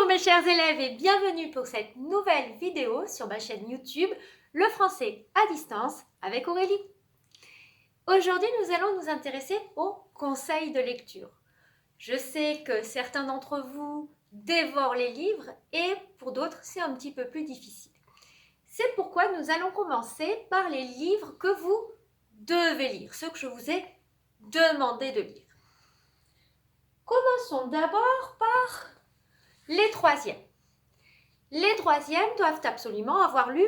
mes chers élèves et bienvenue pour cette nouvelle vidéo sur ma chaîne YouTube Le français à distance avec Aurélie. Aujourd'hui, nous allons nous intéresser aux conseils de lecture. Je sais que certains d'entre vous dévorent les livres et pour d'autres, c'est un petit peu plus difficile. C'est pourquoi nous allons commencer par les livres que vous devez lire, ceux que je vous ai demandé de lire. Commençons d'abord par les troisièmes. Les troisièmes doivent absolument avoir lu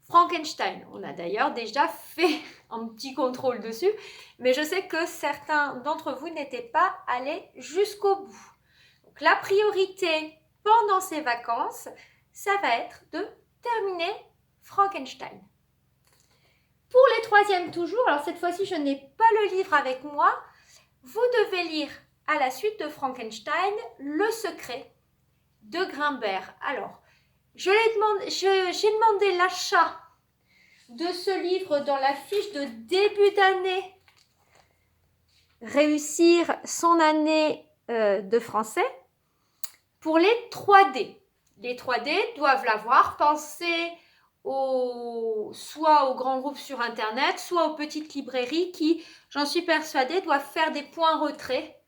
Frankenstein. On a d'ailleurs déjà fait un petit contrôle dessus, mais je sais que certains d'entre vous n'étaient pas allés jusqu'au bout. Donc la priorité pendant ces vacances, ça va être de terminer Frankenstein. Pour les troisièmes toujours, alors cette fois-ci je n'ai pas le livre avec moi, vous devez lire à la suite de Frankenstein Le secret de Grimbert. Alors, j'ai demandé l'achat de ce livre dans la fiche de début d'année. Réussir son année de français pour les 3D. Les 3D doivent l'avoir. Pensez soit aux grands groupes sur Internet, soit aux petites librairies qui, j'en suis persuadée, doivent faire des points retrait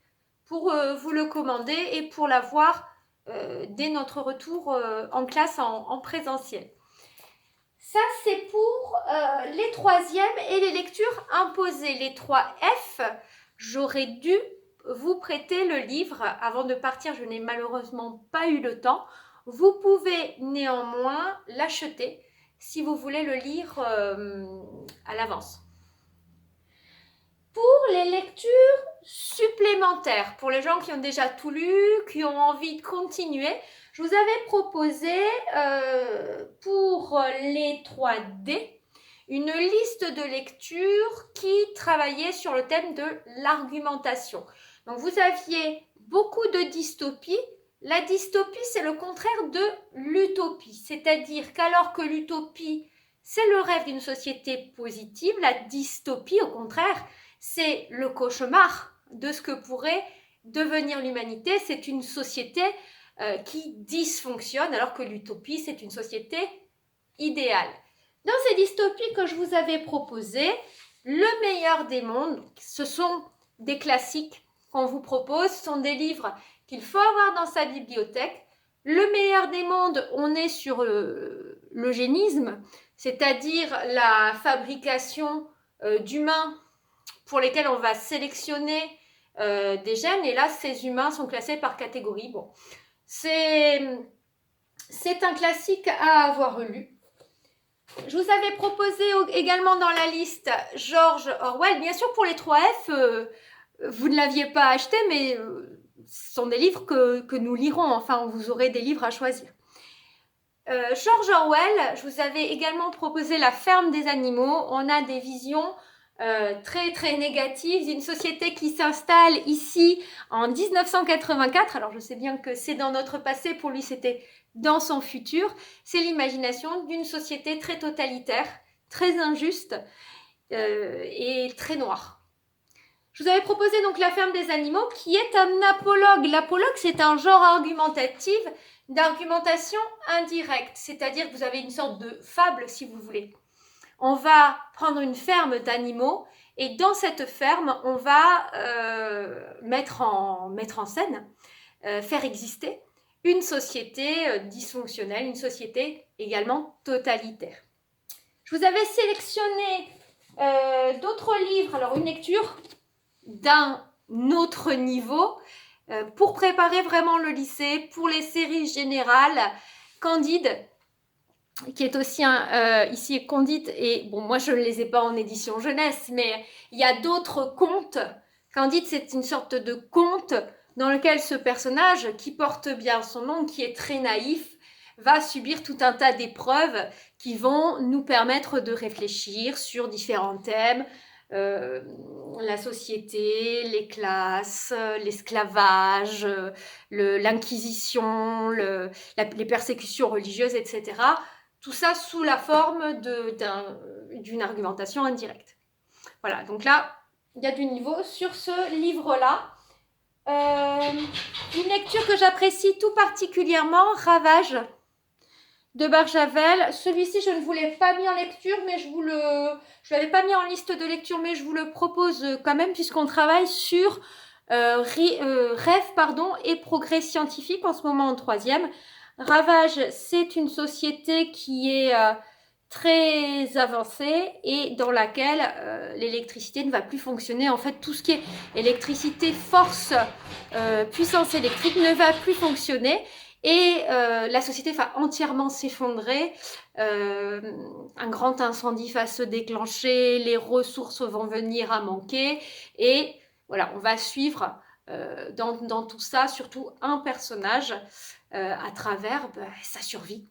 pour vous le commander et pour l'avoir dès notre retour en classe en présentiel. Ça, c'est pour les troisièmes et les lectures imposées. Les 3F, j'aurais dû vous prêter le livre. Avant de partir, je n'ai malheureusement pas eu le temps. Vous pouvez néanmoins l'acheter si vous voulez le lire à l'avance. Pour les lectures supplémentaires, pour les gens qui ont déjà tout lu, qui ont envie de continuer, je vous avais proposé pour les 3D une liste de lectures qui travaillait sur le thème de l'argumentation. Donc vous aviez beaucoup de dystopie. La dystopie, c'est le contraire de l'utopie, c'est-à-dire qu'alors que l'utopie, c'est le rêve d'une société positive, la dystopie, au contraire, c'est le cauchemar de ce que pourrait devenir l'humanité. C'est une société qui dysfonctionne, alors que l'utopie, c'est une société idéale. Dans ces dystopies que je vous avais proposées, le meilleur des mondes, ce sont des classiques qu'on vous propose, ce sont des livres qu'il faut avoir dans sa bibliothèque. Le meilleur des mondes, on est sur l'eugénisme, c'est-à-dire la fabrication d'humains pour lesquels on va sélectionner des gènes, et là, ces humains sont classés par catégorie. Bon, c'est un classique à avoir lu. Je vous avais proposé également dans la liste George Orwell. Bien sûr, pour les 3F, vous ne l'aviez pas acheté, mais ce sont des livres que nous lirons. Enfin, vous aurez des livres à choisir. George Orwell, je vous avais également proposé La ferme des animaux. On a des visions très très négatives d'une société qui s'installe ici en 1984. Alors je sais bien que c'est dans notre passé, pour lui c'était dans son futur. C'est l'imagination d'une société très totalitaire, très injuste et très noire. Je vous avais proposé donc La ferme des animaux, qui est un apologue. L'apologue, c'est un genre argumentatif d'argumentation indirecte, c'est-à-dire que vous avez une sorte de fable, si vous voulez. On va prendre une ferme d'animaux et dans cette ferme, on va mettre en scène, faire exister une société dysfonctionnelle, une société également totalitaire. Je vous avais sélectionné d'autres livres, alors une lecture d'un autre niveau pour préparer vraiment le lycée, pour les séries générales. Candide, qui est aussi ici Candide, et bon, moi je ne les ai pas en édition jeunesse, mais il y a d'autres contes. Candide, c'est une sorte de conte dans lequel ce personnage, qui porte bien son nom, qui est très naïf, va subir tout un tas d'épreuves qui vont nous permettre de réfléchir sur différents thèmes, la société, les classes, l'esclavage, l'inquisition, les persécutions religieuses, etc. Tout ça sous la forme d'une argumentation indirecte. Voilà, donc là, il y a du niveau sur ce livre-là. Une lecture que j'apprécie tout particulièrement, Ravage de Barjavel. Celui-ci, je ne vous l'ai pas mis en lecture, mais je l'avais pas mis en liste de lecture, mais je vous le propose quand même, puisqu'on travaille sur rêve et progrès scientifique en ce moment en 3e. Ravage, c'est une société qui est très avancée et dans laquelle l'électricité ne va plus fonctionner. En fait, tout ce qui est électricité, force, puissance électrique ne va plus fonctionner. Et la société va entièrement s'effondrer, un grand incendie va se déclencher, les ressources vont venir à manquer et voilà, on va suivre dans tout ça surtout un personnage à travers sa survie.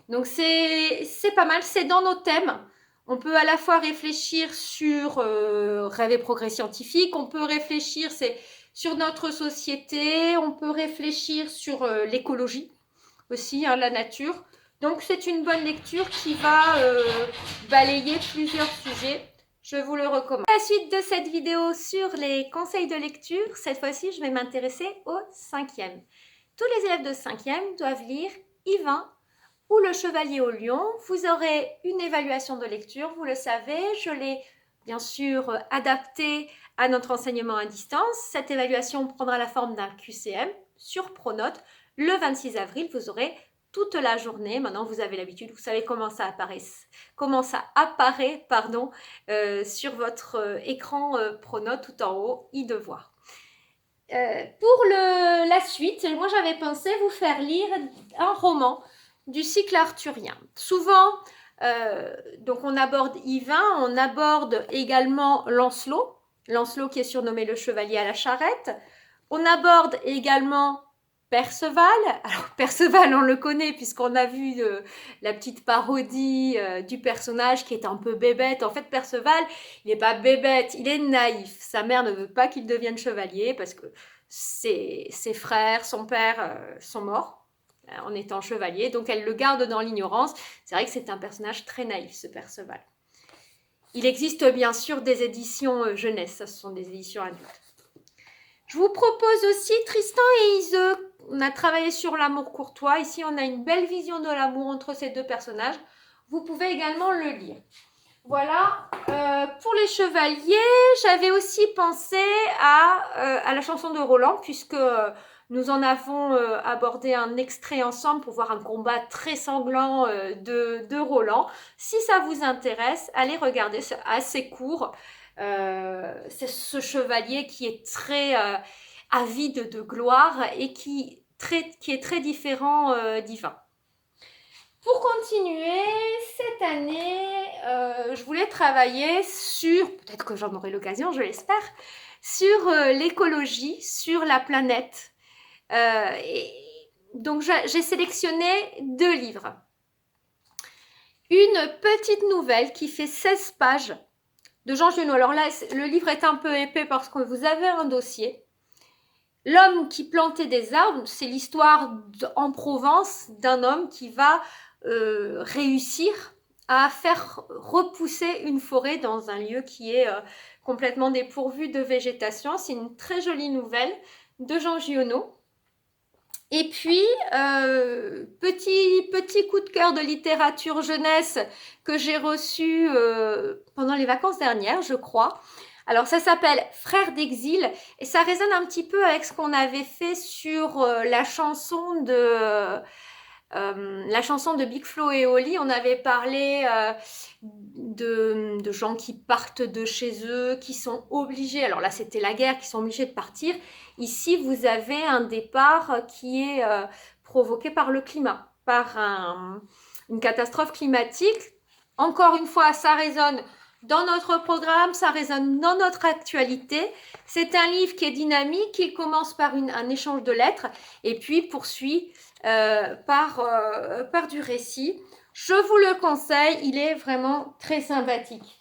Donc c'est pas mal, c'est dans nos thèmes. On peut à la fois réfléchir sur rêve et progrès scientifique, on peut réfléchir sur notre société, on peut réfléchir sur l'écologie aussi, la nature. Donc c'est une bonne lecture qui va balayer plusieurs sujets. Je vous le recommande. À la suite de cette vidéo sur les conseils de lecture, cette fois-ci je vais m'intéresser au 5e. Tous les élèves de 5e doivent lire Yvain ou Le Chevalier au Lion. Vous aurez une évaluation de lecture, vous le savez, je l'ai bien sûr adaptée à notre enseignement à distance. Cette évaluation prendra la forme d'un QCM sur Pronote. Le 26 avril, vous aurez toute la journée. Maintenant, vous avez l'habitude, vous savez comment ça apparaît sur votre écran Pronote tout en haut, e-devoir. Pour la suite, moi j'avais pensé vous faire lire un roman du cycle arthurien. Souvent, donc on aborde Yvain, on aborde également Lancelot qui est surnommé le chevalier à la charrette. On aborde également Perceval. Alors Perceval, on le connaît puisqu'on a vu la petite parodie du personnage qui est un peu bébête. En fait, Perceval, il n'est pas bébête, il est naïf. Sa mère ne veut pas qu'il devienne chevalier parce que ses frères, son père sont morts en étant chevalier, donc elle le garde dans l'ignorance. C'est vrai que c'est un personnage très naïf, ce Perceval. Il existe bien sûr des éditions jeunesse, ça ce sont des éditions adultes. Je vous propose aussi Tristan et Iseult. On a travaillé sur l'amour courtois. Ici, on a une belle vision de l'amour entre ces deux personnages. Vous pouvez également le lire. Voilà, pour les chevaliers, j'avais aussi pensé à la chanson de Roland, puisque nous en avons abordé un extrait ensemble pour voir un combat très sanglant de Roland. Si ça vous intéresse, allez regarder, c'est assez court. C'est ce chevalier qui est très avide de gloire et qui est très différent d'Yvain. Pour continuer, cette année, je voulais travailler sur, peut-être que j'en aurai l'occasion, je l'espère, sur l'écologie, sur la planète. Donc j'ai sélectionné 2 livres. Une petite nouvelle qui fait 16 pages de Jean Giono. Alors là, le livre est un peu épais parce que vous avez un dossier. L'homme qui plantait des arbres, c'est l'histoire en Provence d'un homme qui va réussir à faire repousser une forêt dans un lieu qui est complètement dépourvu de végétation. C'est une très jolie nouvelle de Jean Giono. Et puis, petit coup de cœur de littérature jeunesse que j'ai reçu pendant les vacances dernières, je crois. Alors, ça s'appelle Frères d'exil et ça résonne un petit peu avec ce qu'on avait fait sur la chanson de Big Flo et Oli. On avait parlé de gens qui partent de chez eux, qui sont obligés, alors là c'était la guerre, qui sont obligés de partir. Ici vous avez un départ qui est provoqué par le climat, par une catastrophe climatique. Encore une fois, ça résonne dans notre programme, ça résonne dans notre actualité. C'est un livre qui est dynamique, qui commence par un échange de lettres et puis poursuit par du récit. Je vous le conseille, il est vraiment très sympathique.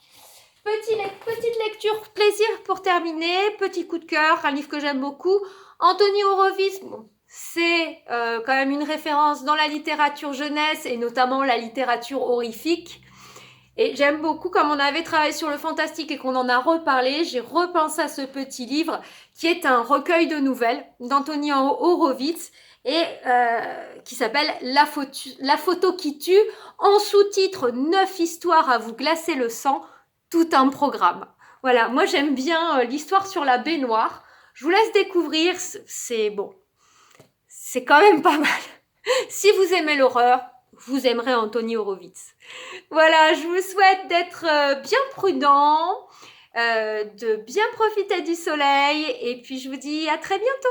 Petite lecture plaisir pour terminer, petit coup de cœur, un livre que j'aime beaucoup. Anthony Horowitz, bon, c'est quand même une référence dans la littérature jeunesse et notamment la littérature horrifique. Et j'aime beaucoup, comme on avait travaillé sur le fantastique et qu'on en a reparlé, j'ai repensé à ce petit livre qui est un recueil de nouvelles d'Anthony Horowitz et qui s'appelle La photo qui tue, en sous-titre 9 histoires à vous glacer le sang, tout un programme. Voilà, moi j'aime bien l'histoire sur la baignoire. Je vous laisse découvrir, c'est bon, c'est quand même pas mal. Si vous aimez l'horreur, vous aimerez Anthony Horowitz. Voilà, je vous souhaite d'être bien prudent, de bien profiter du soleil et puis je vous dis à très bientôt.